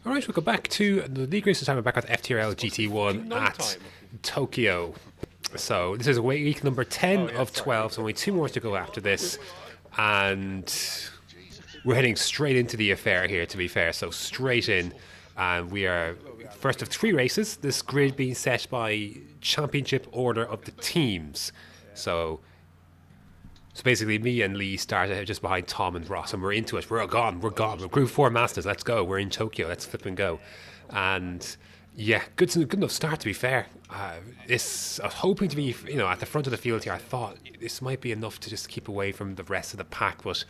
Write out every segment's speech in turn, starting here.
All right, we'll go back to the league race. This time we're back at FTRL GT1 at Tokyo. So this is week number 10 of 12, so only 2 more to go after this. And we're heading straight into the affair here, to be fair. So straight in. And we are first of 3 races. This grid being set by championship order of the teams. So basically, me and Lee started just behind Tom and Ross, and we're into it. We're gone. We're Group 4 Masters. Let's go. We're in Tokyo. Let's flip and go. And yeah, good enough start, to be fair. I was hoping to be, at the front of the field here. I thought this might be enough to just keep away from the rest of the pack, but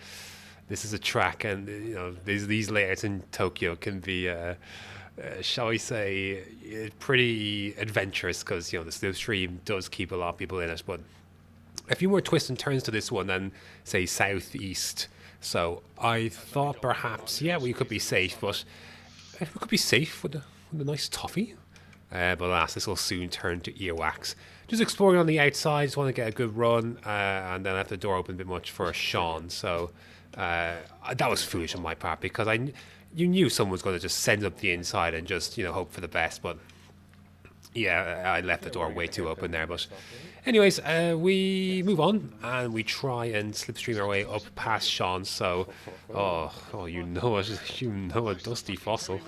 this is a track, and these layers in Tokyo can be, shall we say, pretty adventurous, because the slipstream does keep a lot of people in it, but a few more twists and turns to this one than, say, southeast. So I thought perhaps, we could be safe, but we could be safe with a nice toffee. But alas, this will soon turn to earwax. Just exploring on the outside, just want to get a good run, and then I left the door open a bit much for Sean. So that was foolish on my part, because you knew someone was going to just send up the inside and just, hope for the best, but yeah, I left the door way too open there. But anyways, we move on and we try and slipstream our way up past Sean. So, you know a dusty fossil.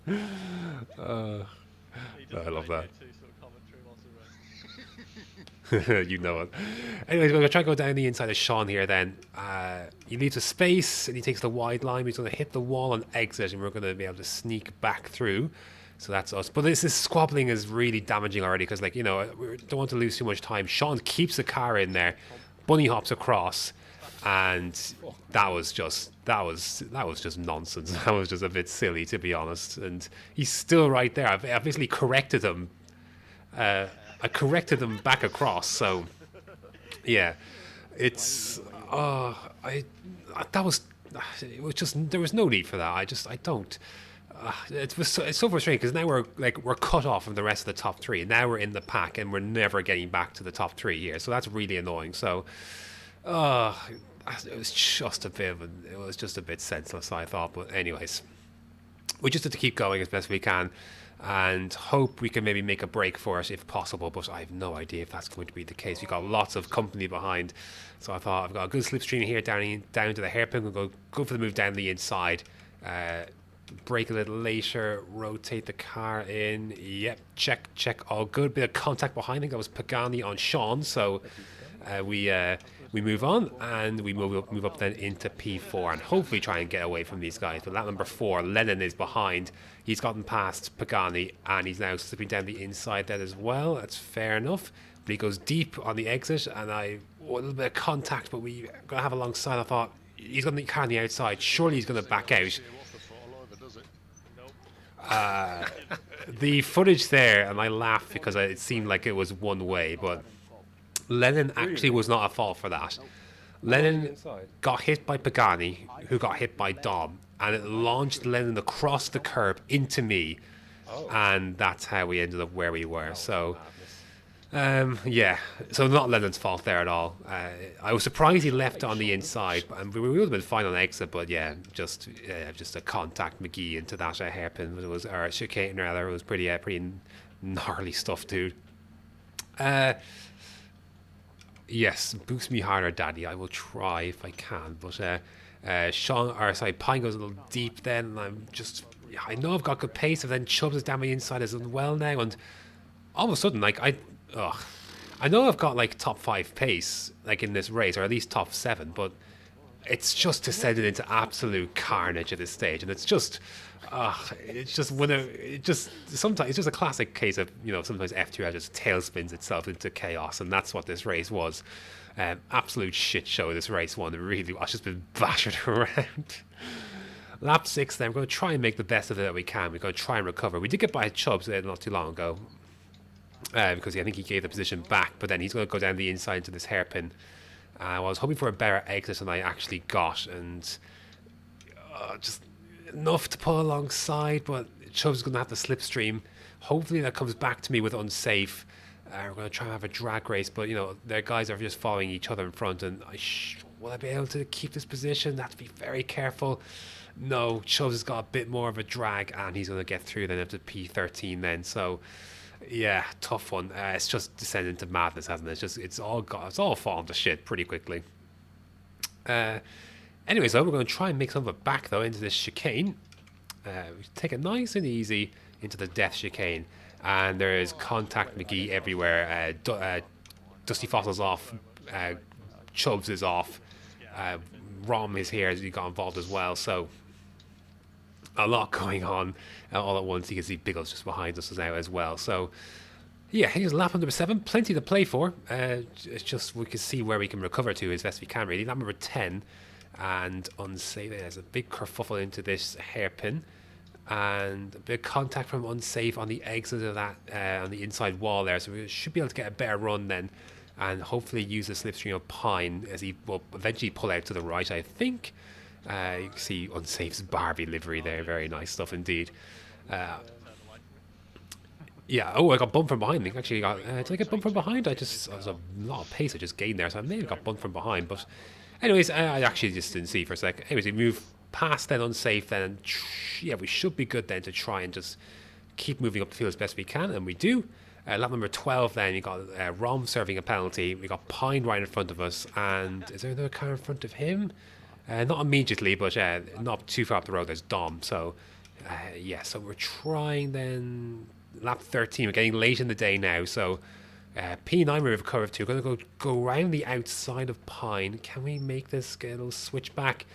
I love that. You know it. Anyways, we're going to try to go down the inside of Sean here then. He leaves a space and he takes the wide line. He's going to hit the wall and exit, and we're going to be able to sneak back through. So that's us. But this squabbling is really damaging already, because, we don't want to lose too much time. Sean keeps the car in there, bunny hops across, and that was just nonsense. That was just a bit silly, to be honest. And he's still right there. I've basically corrected him. I corrected them back across, so yeah, it's it was just, there was no need for that. I don't. It's so frustrating, because now we're cut off from the rest of the top 3, and now we're in the pack and we're never getting back to the top 3 here. So that's really annoying. So it was just a bit senseless, I thought. But anyways, we just have to keep going as best we can and hope we can maybe make a break for it if possible, but I have no idea if that's going to be the case. We've got lots of company behind, so I thought I've got a good slipstream here down to the hairpin. We'll go for the move down the inside, brake a little later, rotate the car in. Yep, check, all good. Bit of contact behind. I think that was Pagani on Sean, so we move on and we move up then into P4 and hopefully try and get away from these guys. But lap number 4, Lennon is behind. He's gotten past Pagani and he's now slipping down the inside there as well. That's fair enough. But he goes deep on the exit, and a little bit of contact, but we're going to have alongside. I thought, he's got the car on the outside. Surely he's going to back out. The footage there, and I laughed because it seemed like it was one way, but Lennon actually was not at fault for that. Lennon got hit by Pagani, who got hit by Dom, and it launched Lennon across the curb into me, and that's how we ended up where we were. So so not Lennon's fault there at all. I was surprised he left on the inside, and we would have been fine on exit, but just a contact McGee into that hairpin. It was, or chicane rather. It was pretty gnarly stuff, dude. Yes, boost me harder, Daddy. I will try if I can, but Pine goes a little deep then, and I know I've got good pace, and then Chubbs is down my inside as well now, and all of a sudden, I know I've got top 5 pace in this race, or at least top 7, but it's just descended into absolute carnage at this stage, and sometimes it's just a classic case of sometimes F2 just tailspins itself into chaos, and that's what this race was. Absolute shit show this race one. It really was just been bashed around. Lap 6 then, we're going to try and make the best of it that we can. We're going to try and recover. We did get by Chubbs not too long ago, because I think he gave the position back, but then he's going to go down the inside into this hairpin. I was hoping for a better exit than I actually got, and just enough to pull alongside, but Chubbs is going to have to slipstream. Hopefully that comes back to me with unsafe. We're going to try and have a drag race, but their guys are just following each other in front, and will I be able to keep this position? Have to be very careful. No, Chubbs has got a bit more of a drag, and he's going to get through then up to P13 then. So, yeah, tough one. It's just descended into madness, hasn't it? It's all fallen to shit pretty quickly. Anyways, though, we're going to try and make some of it back though into this chicane. We take it nice and easy into the death chicane, and there is Contact McGee everywhere. Dusty Fossil's off. Chubbs is off. Rom is here as he got involved as well. So a lot going on all at once. You can see Biggles just behind us now as well. So yeah, here's lap number 7. Plenty to play for. It's just we can see where we can recover to as best we can really. Lap number 10 and unsafe. There's a big kerfuffle into this hairpin. And a bit of contact from unsafe on the exit of that on the inside wall there. So we should be able to get a better run then. And hopefully use the slipstream of Pine as he will eventually pull out to the right, I think. You can see Unsafe's Barbie livery there. Very nice stuff indeed. Yeah, oh, I got bumped from behind. I think actually got, did I get bumped from behind? I was a lot of pace I just gained there, so I may have got bumped from behind. But anyways, I actually just didn't see for a sec. Anyways, we move past then Unsafe then. And yeah, we should be good then to try and just keep moving up the field as best we can, and we do. Lap number 12 then, you got Rom serving a penalty. We got Pine right in front of us. And is there another car in front of him? Not immediately, but not too far up the road, there's Dom. So, yeah, so we're trying then. Lap 13, we're getting late in the day now. So, P9 we have curve 2. We're going to go around the outside of Pine. Can we make this get a little switch back?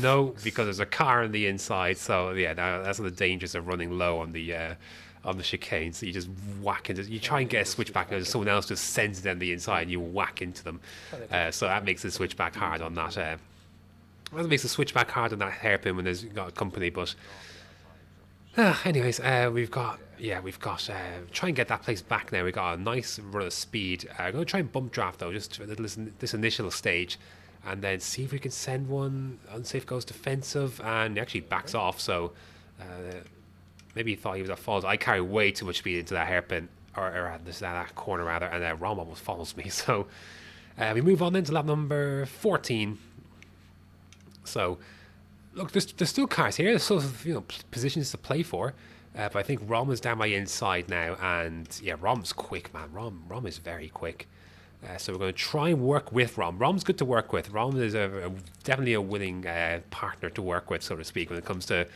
No, because there's a car on the inside. So, yeah, that's the dangers of running low on the chicane. So you just whack into, you try and get a switchback and someone else just sends it down the inside and you whack into them. So that makes the switchback hard on that. That makes the switchback hard on that hairpin when there's got company. But anyways, we've got try and get that place back now. We got a nice run of speed. I'm going to try and bump draft though, just for this initial stage, and then see if we can send one. Unsafe goes defensive and he actually backs off. So. Maybe he thought he was at fault. I carry way too much speed into that hairpin, or that corner rather, and Rom almost follows me. So we move on into lap number 14. So look, there's still cars here. There's still positions to play for. But I think Rom is down my inside now, and yeah, Rom's quick, man. Rom is very quick. So we're going to try and work with Rom. Rom's good to work with. Rom is definitely a winning partner to work with, so to speak, when it comes to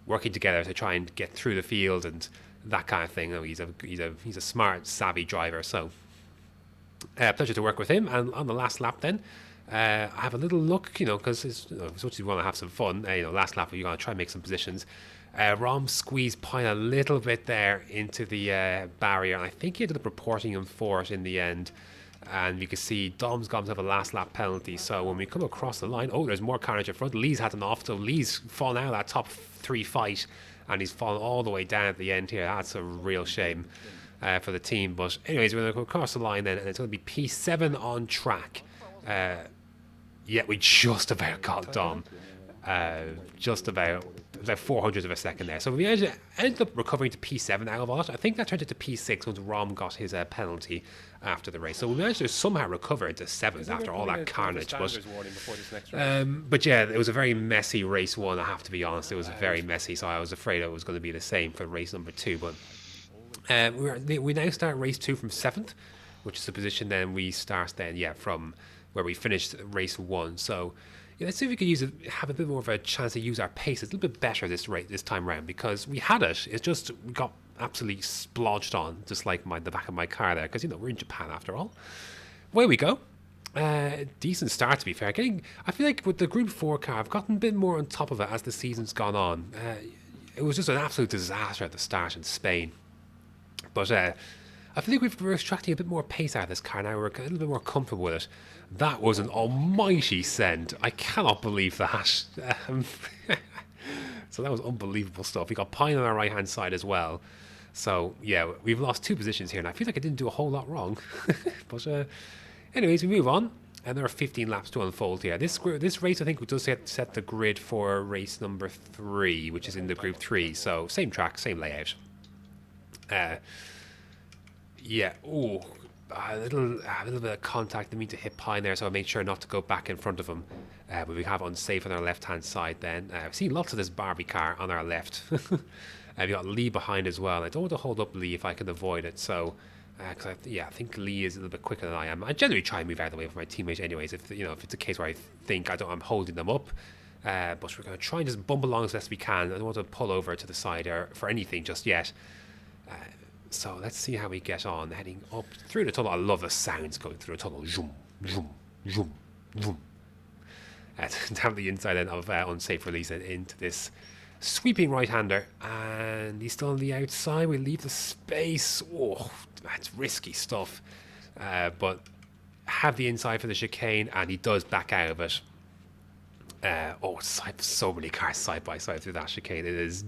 working together to try and get through the field and that kind of thing. He's a smart, savvy driver. So pleasure to work with him. And on the last lap, then I have a little look, because as much as you want to have some fun, last lap you're going to try and make some positions. Rom squeezed Pine a little bit there into the barrier, and I think he ended up reporting him for it in the end. And you can see Dom's got himself a last lap penalty. So when we come across the line, there's more carnage in front. Lee's had an off, so Lee's fallen out of that top 3 fight, and he's fallen all the way down at the end here. That's a real shame for the team. But anyways, we're going to go across the line then, and it's going to be P7 on track. We just about got Dom. Just about 400 of a second there. So we ended up recovering to P7 out of it. I think that turned into P6 once Rom got his penalty after the race. So we managed to somehow recover into 7th after all that carnage. But yeah, it was a very messy race 1, I have to be honest. It was very messy, so I was afraid it was going to be the same for race number 2. But we now start race 2 from 7th, which is the position then we start then, from where we finished race 1. So let's see if we could have a bit more of a chance to use our pace a little bit better this time round, because we had it. It's just we got absolutely splodged on, just like the back of my car there, because we're in Japan after all. Away we go. Decent start, to be fair. I feel like with the Group 4 car, I've gotten a bit more on top of it as the season's gone on. It was just an absolute disaster at the start in Spain, but I feel like we're extracting a bit more pace out of this car now. We're a little bit more comfortable with it. That was an almighty send. I cannot believe that. So that was unbelievable stuff. We got Pine on our right-hand side as well. So, yeah, we've lost 2 positions here, and I feel like I didn't do a whole lot wrong. But anyways, we move on, and there are 15 laps to unfold here. This race, I think, does set the grid for race number 3, which is in the Group 3. So, same track, same layout. a little bit of contact. Didn't mean to hit Pine there, so I made sure not to go back in front of him. But we have unsafe on our left-hand side then. I've seen lots of this Barbie car on our left. We've got Lee behind as well. I don't want to hold up Lee if I can avoid it. So, because I think Lee is a little bit quicker than I am. I generally try and move out of the way for my teammates, anyways. If if it's a case where I think I'm holding them up, but we're going to try and just bump along as best we can. I don't want to pull over to the side or for anything just yet. So let's see how we get on. Heading up through the tunnel. I love the sounds going through the tunnel. Zoom, zoom, zoom, zoom. Down the inside then of unsafe release and into this sweeping right-hander. And he's still on the outside. We leave the space. Oh, that's risky stuff. But have the inside for the chicane, and he does back out of it. So many cars side by side through that chicane. It is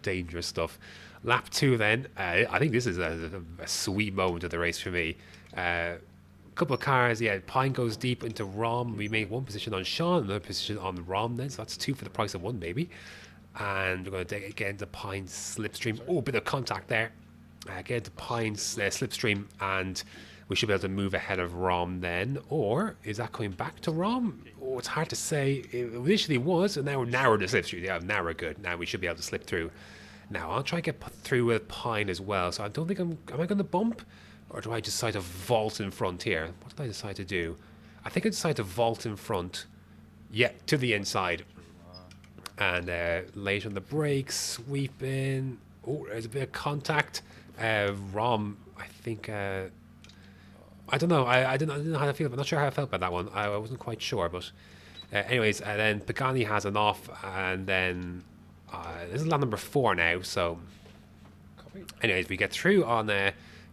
dangerous stuff. Lap 2 then. I think this is a sweet moment of the race for me. Couple of cars, yeah. Pine goes deep into Rom. We make one position on Sean, another position on Rom then, so that's 2 for the price of 1 maybe. And we're going to get into Pine's slipstream. Oh, a bit of contact there. Get into Pine's slipstream, and we should be able to move ahead of Rom then. Or is that coming back to Rom? Oh, it's hard to say. It initially was, and now we're narrow the slipstream. Yeah, now we're good. Now we should be able to slip through. Now I'll try and get through with Pine as well. So I don't think am I going to bump? Or do I decide to vault in front here? What did I decide to do? I think I decided to vault in front. Yeah, to the inside. And late on the brakes, sweep in. Oh, there's a bit of contact. Rom, I think... I don't know. I didn't know how to feel. I'm not sure how I felt about that one. I wasn't quite sure, but... anyways, then Pagani has an off, and then... this is lap number 4 now, so... Anyways, we get through on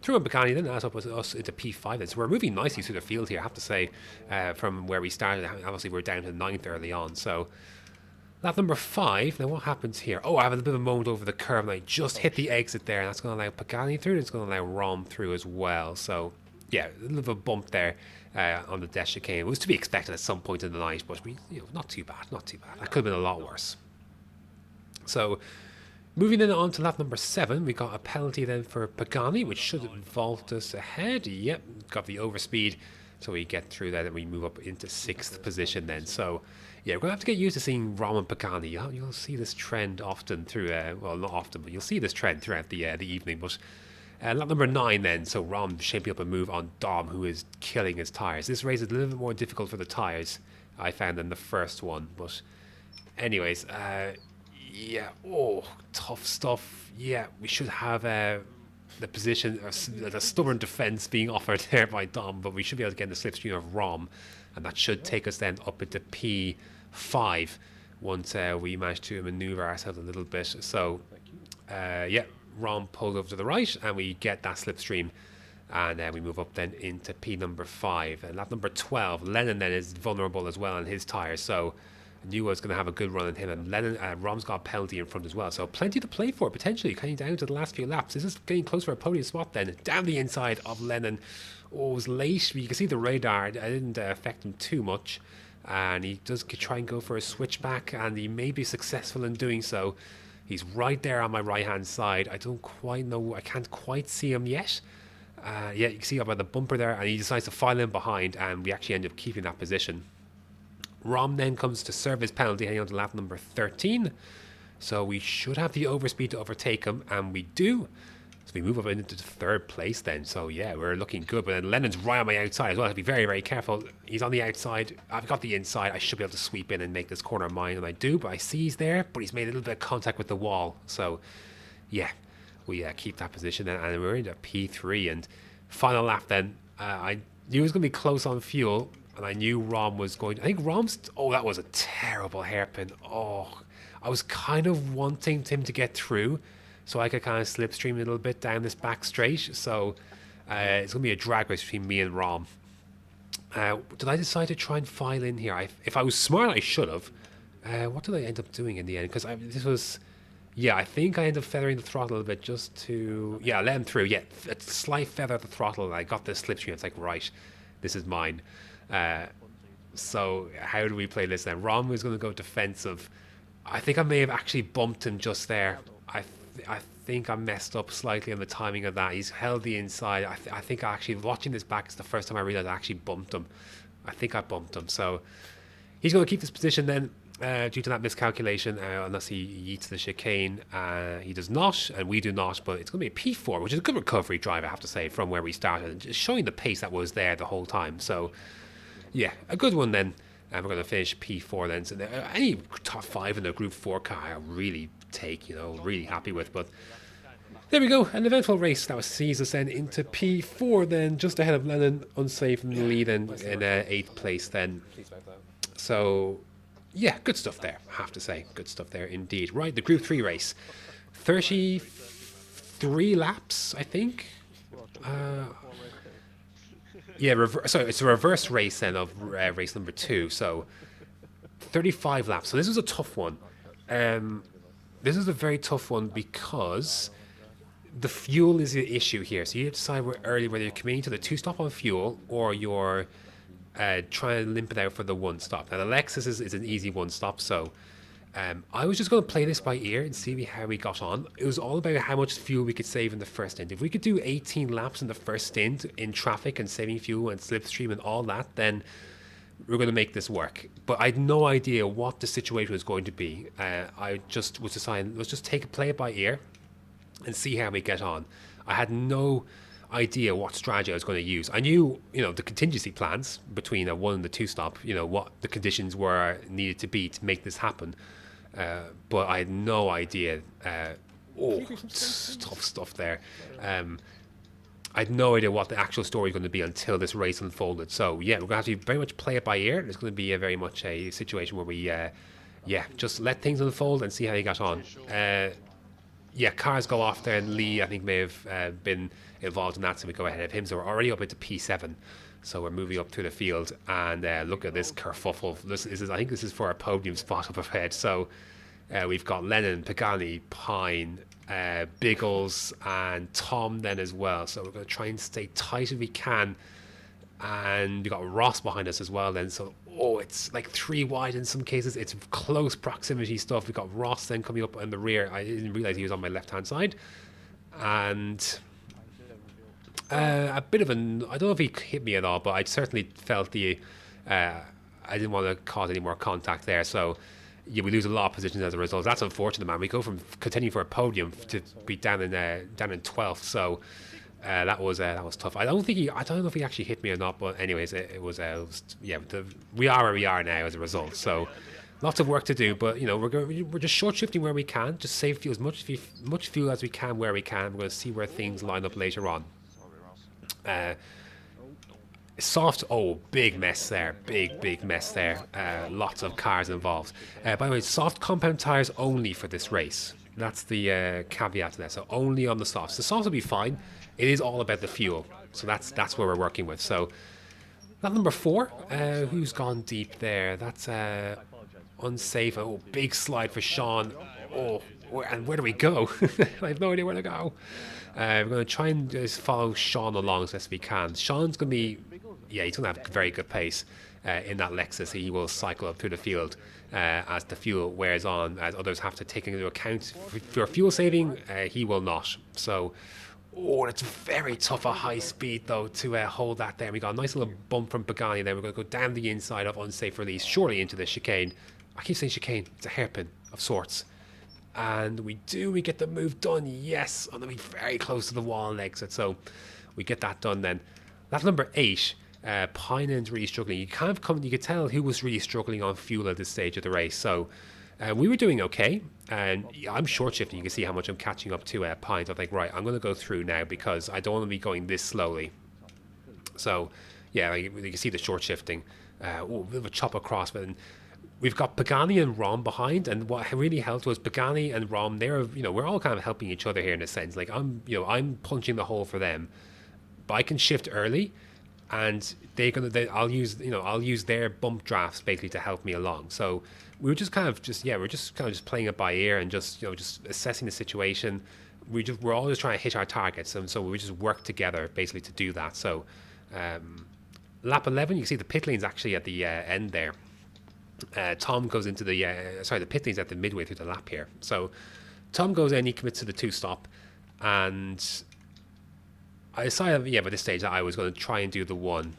Pagani, then that's up with us into P5. So we're moving nicely through the field here, I have to say, from where we started. Obviously, we're down to 9th early on, so... Lap number 5, now what happens here? Oh, I have a bit of a moment over the curve, and I just hit the exit there, and that's going to allow Pagani through, and it's going to allow Rom through as well. So, yeah, a little bit of a bump there on the death chicane. It was to be expected at some point in the night, but not too bad, not too bad. That could have been a lot worse. So, moving then on to lap number 7, we got a penalty then for Pagani, which should vault us ahead. Yep, got the overspeed, so we get through that, and we move up into 6th position then. So, yeah, we're going to have to get used to seeing Rom and Pagani. You'll see this trend often through, well, not often, but you'll see this trend throughout the evening. But lap number 9 then, so Rom shaping up a move on Dom, who is killing his tyres. This race is a little bit more difficult for the tyres, I found, than the first one. But anyways, yeah, tough stuff. Yeah, we should have the position, the stubborn defense being offered there by Dom, but we should be able to get in the slipstream of Rom, and that should take us then up into P5 once we manage to maneuver ourselves a little bit. So, yeah, Rom pulled over to the right, and we get that slipstream, and we move up then into P number 5. And lap number 12, Lennon then is vulnerable as well on his tyres, so I knew I was going to have a good run on him, and Rom's got a penalty in front as well, so plenty to play for potentially, coming down to the last few laps. This is getting close for a podium spot then, down the inside of Lennon. Oh, it was late, but you can see the radar, it didn't affect him too much, and he does try and go for a switchback, and he may be successful in doing so. He's right there on my right hand side. I don't quite know, I can't quite see him yet. Yeah, you can see up by the bumper there, and he decides to file in behind, and we actually end up keeping that position. Rom then comes to serve his penalty heading on to lap number 13. So we should have the overspeed to overtake him, and we do. So we move up into the 3rd place then. So yeah, we're looking good. But then Lennon's right on my outside as well. I have to be very, very careful. He's on the outside. I've got the inside. I should be able to sweep in and make this corner mine, and I do. But I see he's there, but he's made a little bit of contact with the wall. So yeah, we keep that position then, and we're into P3. And final lap then. I knew it was going to be close on fuel. And I knew Rom was going to... I think Rom's... Oh, that was a terrible hairpin. Oh, I was kind of wanting him to get through so I could kind of slipstream a little bit down this back straight. So it's going to be a drag race between me and Rom. Did I decide to try and file in here? If I was smart, I should have. What did I end up doing in the end? Because this was... Yeah, I think I ended up feathering the throttle a little bit just to... Yeah, let him through. Yeah, a slight feather at the throttle, and I got this slipstream. It's like, right, this is mine. So how do we play this then? Rom was going to go defensive. I think I may have actually bumped him just there. I think I messed up slightly on the timing of that. He's held the inside. I think actually watching this back is the first time I realized I actually bumped him. I think I bumped him. So he's going to keep this position then due to that miscalculation, unless he yeets the chicane. He does not, and we do not, but it's going to be a P4, which is a good recovery drive, I have to say, from where we started, and just showing the pace that was there the whole time. So, yeah, a good one then. And we're going to finish P4 then. So any top 5 in the Group 4 car I really take, really happy with. But there we go, an eventful race that sees us then into P4 then, just ahead of Lennon, unsafe in the lead and in 8th place then. So, yeah, good stuff there, I have to say. Good stuff there indeed. Right, the Group 3 race. 33 laps, I think. Yeah, so it's a reverse race then of race number 2. So 35 laps. So this was a tough one. This is a very tough one because the fuel is the issue here. So you have to decide early whether you're committing to the 2-stop on fuel or you're trying to limp it out for the 1-stop. Now the Lexus is an easy 1-stop, so I was just going to play this by ear and see how we got on. It was all about how much fuel we could save in the first stint. If we could do 18 laps in the first stint in traffic and saving fuel and slipstream and all that, then we're going to make this work. But I had no idea what the situation was going to be. I just was deciding, let's just play it by ear and see how we get on. I had no idea what strategy I was going to use. I knew, the contingency plans between a 1 and the 2-stop, what the conditions were needed to be to make this happen. But I had no idea. Tough stuff there. I had no idea what the actual story was going to be until this race unfolded. So yeah, we're going to have to very much play it by ear. It's going to be very much a situation where we, just let things unfold and see how you got on. Cars go off there, and Lee, I think, may have been involved in that, so we go ahead of him. So we're already up into P7. So we're moving up through the field, and look at this kerfuffle. I think this is for our podium spot up ahead. So we've got Lennon, Pagani, Pine, Biggles, and Tom then as well. So we're going to try and stay tight if we can. And we've got Ross behind us as well then. So, it's like 3 wide in some cases. It's close proximity stuff. We've got Ross then coming up in the rear. I didn't realize he was on my left-hand side. And a bit of I don't know if he hit me at all, but I certainly felt I didn't want to cause any more contact there. So, we lose a lot of positions as a result. That's unfortunate, man. We go from contending for a podium to be down in 12th. So, that was tough. I don't know if he actually hit me or not, but anyways, we are where we are now as a result. So lots of work to do, but we're just short shifting where we can, just save fuel as much fuel as we can where we can. We're going to see where things line up later on. Soft, big mess there, big mess there. Lots of cars involved. By the way, soft compound tires only for this race. That's the caveat to that. So only on the softs. The softs will be fine. It is all about the fuel. So that's where we're working with. So that number 4, who's gone deep there? That's unsafe. Big slide for Sean. And where do we go? I have no idea where to go. We're going to try and just follow Sean along as best we can. Sean's going to be, he's going to have very good pace in that Lexus. He will cycle up through the field as the fuel wears on, as others have to take into account for fuel saving. He will not. So, it's very tough at high speed though to hold that there. We got a nice little bump from Pagani there. We're going to go down the inside of unsafe release, surely into the chicane. I keep saying chicane. It's a hairpin of sorts. And we get the move done, yes, and then we're very close to the wall and exit, so we get that done then. That's number 8. Pineland's really struggling. You could tell who was really struggling on fuel at this stage of the race. So we were doing okay, and I'm short shifting. You can see how much I'm catching up to Pines. I'm like, right, I'm going to go through now because I don't want to be going this slowly. So yeah, you can see the short shifting. A bit of a chop across, but. We've got Pagani and Rom behind, and what really helped was Pagani and Rom. We're all kind of helping each other here in a sense. Like I'm punching the hole for them, but I can shift early, and I'll use their bump drafts basically to help me along. So we're just kind of playing it by ear and just assessing the situation. We're all just trying to hit our targets, and so we just work together basically to do that. So lap 11, you can see the pit lane's actually at the end there. Tom goes into the pit lane's at the midway through the lap here. So Tom goes in, he commits to the 2-stop, and I decided, yeah, by this stage that I was going to try and do the 1.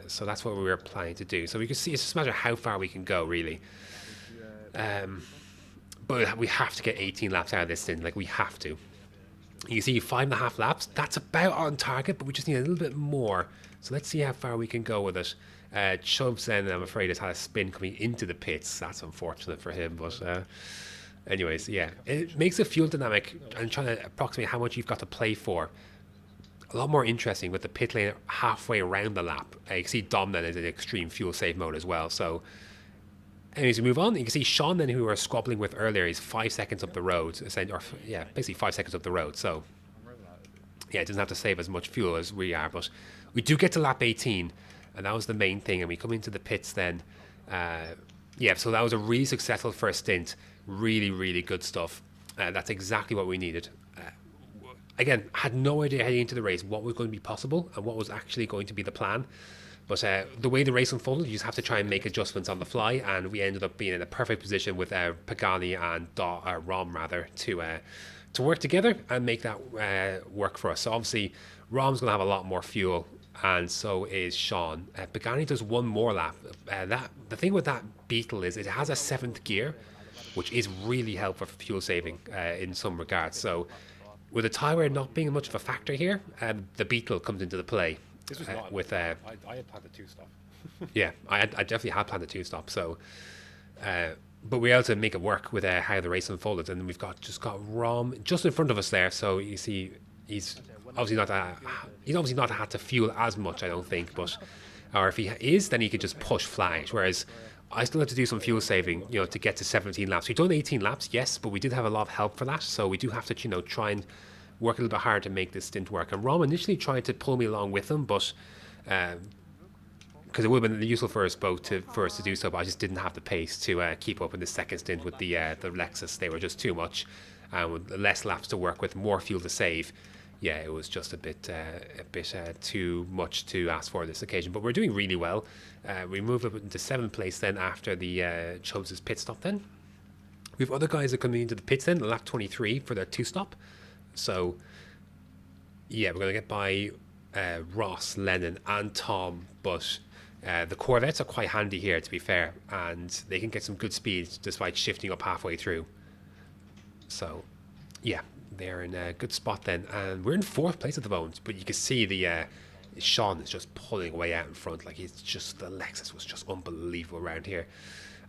So that's what we were planning to do. So we can see, it's just a matter of how far we can go, really. But we have to get 18 laps out of this thing. Like, we have to. You can see 5.5 laps. That's about on target, but we just need a little bit more. So let's see how far we can go with it. Chubbs then, I'm afraid, has had a spin coming into the pits. That's unfortunate for him, but anyways, yeah. It makes the fuel dynamic and trying to approximate how much you've got to play for a lot more interesting with the pit lane halfway around the lap. You can see Dom then is in extreme fuel save mode as well. So anyways, we move on. You can see Sean then, who we were squabbling with earlier, is 5 seconds up the road. Or, yeah, basically 5 seconds up the road. So yeah, it doesn't have to save as much fuel as we are. But we do get to lap 18, and that was the main thing. And we come into the pits then. Yeah, so that was a really successful first stint. Really, really good stuff. That's exactly what we needed. Again, had no idea heading into the race what was going to be possible and what was actually going to be the plan. But the way the race unfolded, you just have to try and make adjustments on the fly, and we ended up being in a perfect position with Pagani and Rom rather to work together and make that work for us. So obviously, Rom's going to have a lot more fuel, and so is Sean. Pagani does one more lap. The thing with that Beetle is it has a 7th gear, which is really helpful for fuel saving in some regards. So with the tyre not being much of a factor here, the Beetle comes into the play. This was not with I had planned a 2-stop. Yeah, I definitely had planned a 2-stop. So, but we were able to make it work with how the race unfolded, and we've got Rom just in front of us there. So you see, he's obviously not had to fuel as much, I don't think. But or if he is, then he could just push flat. Whereas I still had to do some fuel saving, to get to 17 laps. We've done 18 laps, yes, but we did have a lot of help for that. So we do have to, try and work a little bit hard to make this stint work. And Rom initially tried to pull me along with him, but because it would have been useful for us both for us to do so, but I just didn't have the pace to keep up in the second stint with the Lexus. They were just too much, with less laps to work with, more fuel to save. Yeah, it was just a bit too much to ask for this occasion. But we're doing really well. We moved up into 7th place then after the Chubbs' pit stop then. We have other guys that come into the pits then, lap 23 for their 2-stop. So, yeah, we're going to get by Ross, Lennon and Tom, but the Corvettes are quite handy here, to be fair, and they can get some good speed despite shifting up halfway through. So, yeah, they're in a good spot then, and we're in 4th place at the moment, but you can see the Sean is just pulling away out in front. Like, it's just, the Lexus was just unbelievable around here,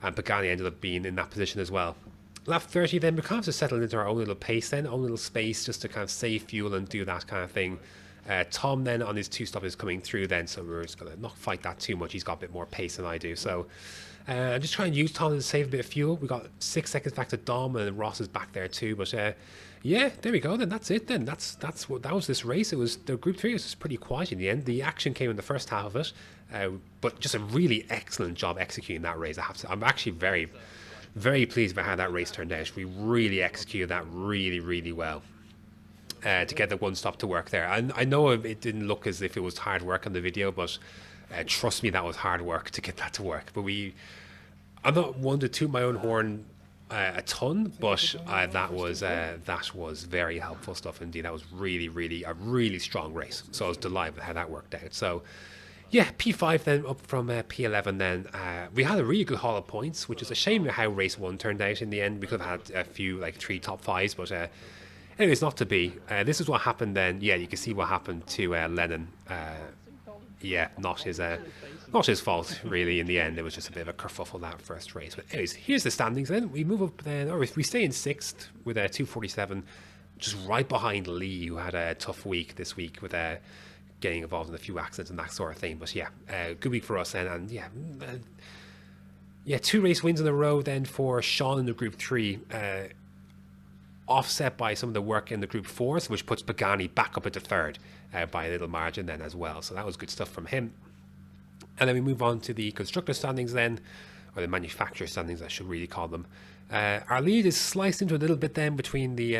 and Pagani ended up being in that position as well. Lap 30 then, we kind of just settled into our own little pace then, own little space, just to kind of save fuel and do that kind of thing. Tom then on his 2-stop is coming through then, so we're just going to not fight that too much. He's got a bit more pace than I do. So I'm just trying to use Tom to save a bit of fuel. We got 6 seconds back to Dom, and Ross is back there too. But yeah, there we go then. That's it then. That was this race. It was the Group 3 was just pretty quiet in the end. The action came in the first half of it, but just a really excellent job executing that race. I'm actually very, very pleased about how that race turned out. We really executed that really, really well. To get the 1-stop to work there. And I know it didn't look as if it was hard work on the video, but trust me, that was hard work to get that to work. But I'm not one to toot my own horn a ton, but that was very helpful stuff indeed. That was really, really a really strong race. So I was delighted with how that worked out. So yeah, P5 then up from P11 then. We had a really good haul of points, which is a shame how race 1 turned out in the end. We could have had a few, like 3 top 5s, but anyways, not to be. This is what happened then. Yeah, you can see what happened to Lennon. Yeah, not his fault really. In the end, it was just a bit of a kerfuffle that first race. But anyways, here's the standings then. We move up then, or we stay in 6th with 247, just right behind Lee, who had a tough week this week with getting involved in a few accidents and that sort of thing. But yeah, good week for us then, and yeah, 2 race wins in a row then for Sean in the Group 3. Offset by some of the work in the Group 4s, which puts Pagani back up into 3rd by a little margin then as well. So that was good stuff from him. And then we move on to the constructor standings then, or the manufacturer standings, I should really call them. Our lead is sliced into a little bit then between the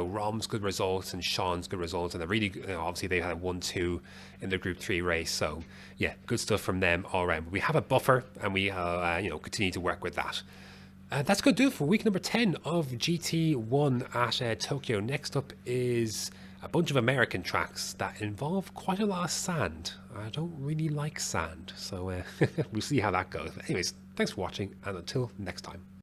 Rom's good results and Sean's good results, and obviously they had a 1-2 in the Group 3 race. So yeah, good stuff from them all around. But we have a buffer, and we continue to work with that. That's going to do it for week number 10 of GT1 at Tokyo. Next up is a bunch of American tracks that involve quite a lot of sand. I don't really like sand, so we'll see how that goes. But anyways, thanks for watching, and until next time.